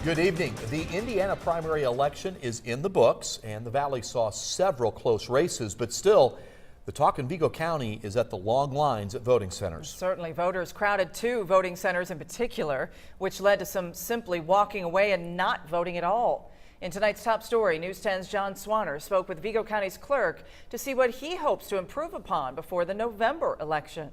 Good evening. The Indiana primary election is in the books, and the Valley saw several close races, but still, the talk in Vigo County is at the long lines at voting centers. Certainly, voters crowded two voting centers in particular, which led to some simply walking away and not voting at all. In tonight's top story, News 10's John Swanner spoke with Vigo County's clerk to see what he hopes to improve upon before the November election.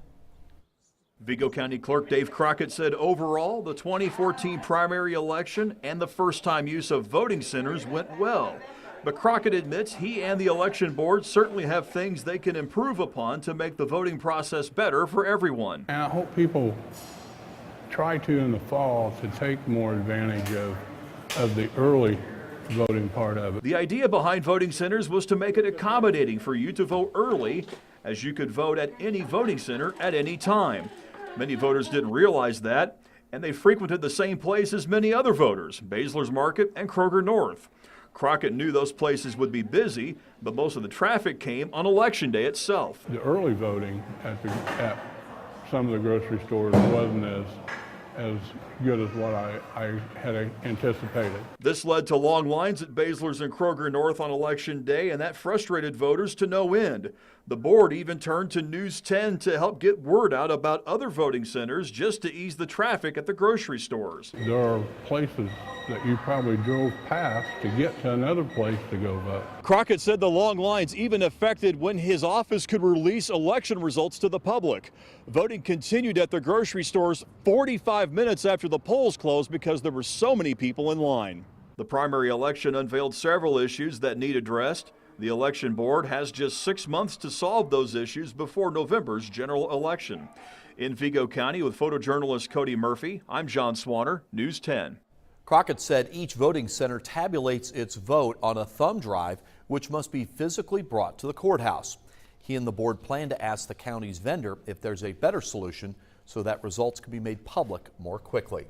Vigo County Clerk Dave Crockett said overall, the 2014 primary election and the first-time use of voting centers went well. But Crockett admits he and the election board certainly have things they can improve upon to make the voting process better for everyone. And I hope people try to, in the fall, to take more advantage of the early voting part of it. The idea behind voting centers was to make it accommodating for you to vote early, as you could vote at any voting center at any time. Many voters didn't realize that, and they frequented the same place as many other voters, Baszler's Market and Kroger North. Crockett knew those places would be busy, but most of the traffic came on Election Day itself. The early voting at some of the grocery stores wasn't as good as what I had anticipated. This led to long lines at Baszler's and Kroger North on Election Day, and that frustrated voters to no end. The board even turned to News 10 to help get word out about other voting centers just to ease the traffic at the grocery stores. There are places that you probably drove past to get to another place to go vote. Crockett said the long lines even affected when his office could release election results to the public. Voting continued at the grocery stores 45 minutes after the polls closed because there were so many people in line. The primary election unveiled several issues that need addressed. The election board has just 6 months to solve those issues before November's general election. In Vigo County with photojournalist Cody Murphy, I'm John Swanner, News 10. Crockett said each voting center tabulates its vote on a thumb drive, which must be physically brought to the courthouse. He and the board plan to ask the county's vendor if there's a better solution so that results can be made public more quickly.